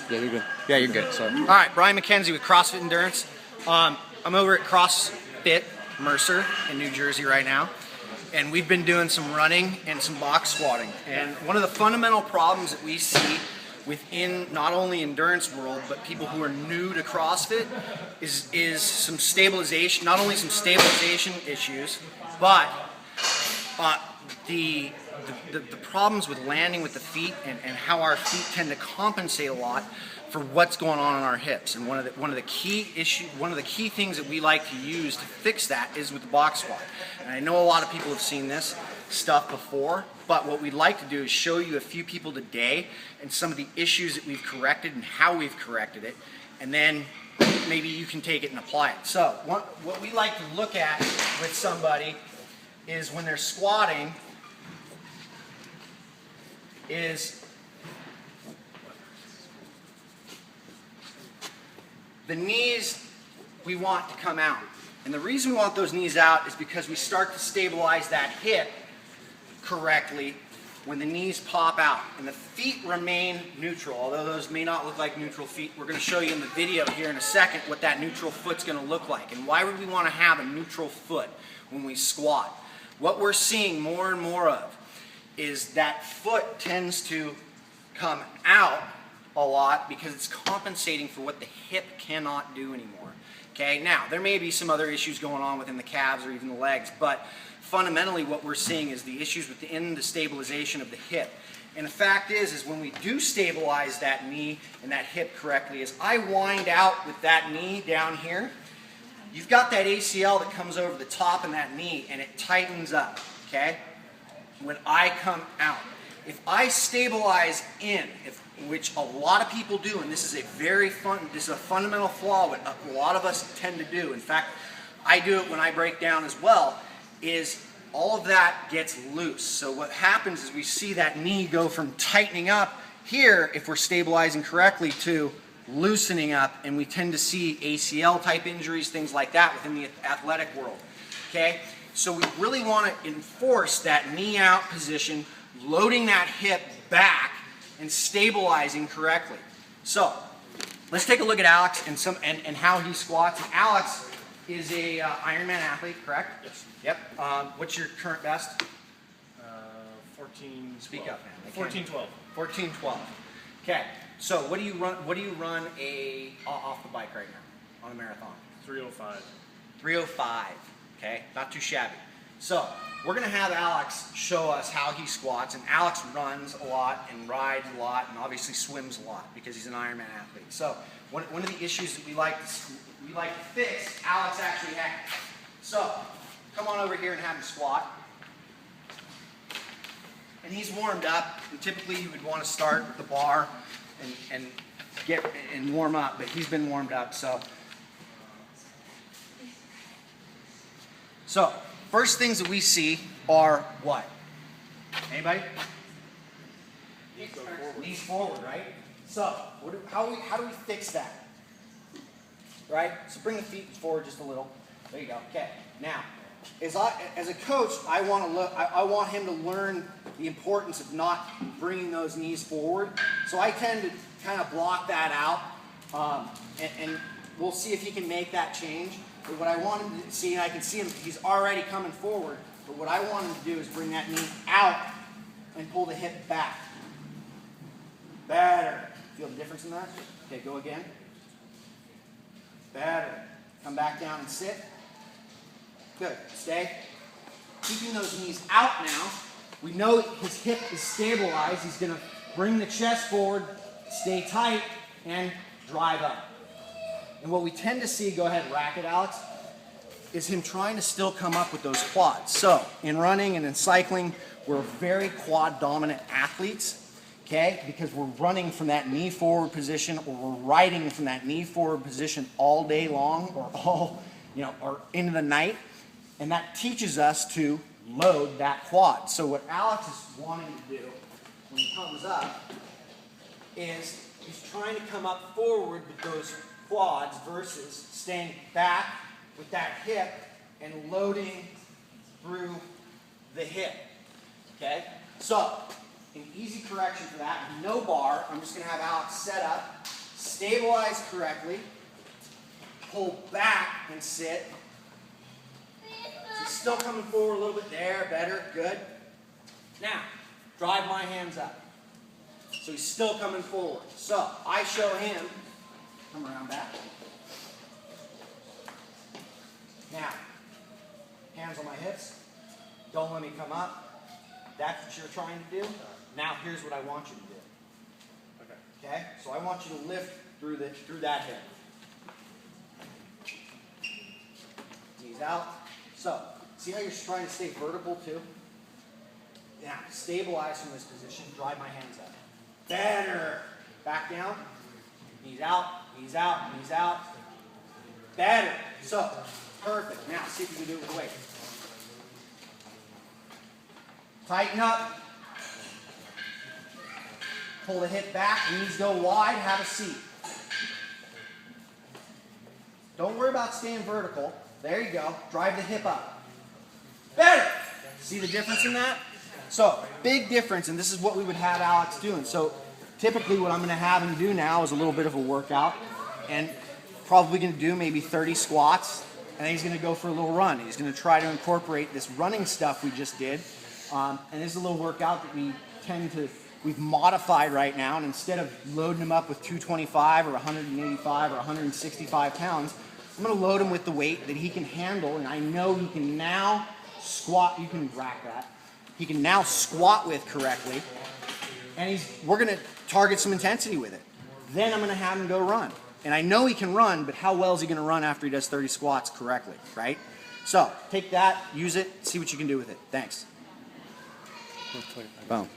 Yeah, you're good. Yeah, you're good. Sorry. All right, Brian McKenzie with CrossFit Endurance. I'm over at CrossFit Mercer in New Jersey right now, and we've been doing some running and some box squatting. And one of the fundamental problems that we see within not only endurance world, but people who are new to CrossFit is some stabilization, not only some stabilization issues, but the problems with landing with the feet and how our feet tend to compensate a lot for what's going on in our hips. And one of the key things that we like to use to fix that is with the box squat. And I know a lot of people have seen this stuff before, but what we'd like to do is show you a few people today and some of the issues that we've corrected and how we've corrected it, and then maybe you can take it and apply it. So what we like to look at with somebody is when they're squatting is the knees we want to come out. And the reason we want those knees out is because we start to stabilize that hip correctly when the knees pop out. And the feet remain neutral, although those may not look like neutral feet. We're going to show you in the video here in a second what that neutral foot's going to look like. And why would we want to have a neutral foot when we squat? What we're seeing more and more of is that foot tends to come out a lot because it's compensating for what the hip cannot do anymore. Okay, now there may be some other issues going on within the calves or even the legs, but fundamentally what we're seeing is the issues within the stabilization of the hip. And the fact is when we do stabilize that knee and that hip correctly, as I wind out with that knee down here, you've got that ACL that comes over the top of that knee and it tightens up, okay? When I come out, if I stabilize in, which a lot of people do, and this is a fundamental flaw what a lot of us tend to do. In fact, I do it when I break down as well, is all of that gets loose. So what happens is we see that knee go from tightening up here, if we're stabilizing correctly, to loosening up, and we tend to see ACL type injuries, things like that within the athletic world. Okay? So we really want to enforce that knee out position, loading that hip back and stabilizing correctly. So let's take a look at Alex and how he squats. Alex is a Ironman athlete, correct? Yes. Yep. What's your current best? 14. Speak up, man. 14:12. 14:12. Okay. So what do you run? What do you run off the bike right now on a marathon? 3:05. 3:05. Okay, not too shabby. So we're going to have Alex show us how he squats, and Alex runs a lot and rides a lot and obviously swims a lot because he's an Ironman athlete. So one of the issues that we like to fix, Alex actually has. So come on over here and have him squat. And he's warmed up, and typically you would want to start with the bar and warm up, but he's been warmed up. So first things that we see are what? Anybody? Knees forward, right? So how do we fix that? Right? So bring the feet forward just a little. There you go. Okay. Now, as a coach, I want him to learn the importance of not bringing those knees forward. So I tend to kind of block that out, and we'll see if he can make that change. But what I want him to see, and I can see him, he's already coming forward, but what I want him to do is bring that knee out and pull the hip back. Better. Feel the difference in that? Okay, go again. Better. Come back down and sit. Good. Stay. Keeping those knees out now. We know his hip is stabilized. He's going to bring the chest forward, stay tight, and drive up. And what we tend to see, go ahead, rack it, Alex, is him trying to still come up with those quads. So in running and in cycling, we're very quad dominant athletes, okay? Because we're running from that knee forward position, or we're riding from that knee forward position all day long, or into the night. And that teaches us to load that quad. So what Alex is wanting to do when he comes up is he's trying to come up forward with those quads versus staying back with that hip and loading through the hip. Okay? So, an easy correction for that, no bar. I'm just going to have Alex set up stabilize correctly, pull back and sit. So he's still coming forward a little bit there, better, good. Now, drive my hands up. So he's still coming forward. So I show him, come around back. Now, hands on my hips. Don't let me come up. That's what you're trying to do. Now here's what I want you to do. Okay? So I want you to lift through that hip. Knees out. So, see how you're trying to stay vertical too? Now, stabilize from this position. Drive my hands up. Better. Back down. Knees out, knees out, knees out. Better. So, perfect. Now, see if you can do it with weight. Tighten up. Pull the hip back. Knees go wide. Have a seat. Don't worry about staying vertical. There you go. Drive the hip up. Better. See the difference in that? So, big difference, and this is what we would have Alex doing. So, typically what I'm going to have him do now is a little bit of a workout, and probably going to do maybe 30 squats, and then he's going to go for a little run. He's going to try to incorporate this running stuff we just did, and this is a little workout that we've modified right now, and instead of loading him up with 225 or 185 or 165 pounds, I'm going to load him with the weight that he can handle, and I know he can now squat. You can rack that. He can now squat with correctly, and we're going to target some intensity with it. Then I'm going to have him go run. And I know he can run, but how well is he going to run after he does 30 squats correctly, right? So take that, use it, see what you can do with it. Thanks. Boom.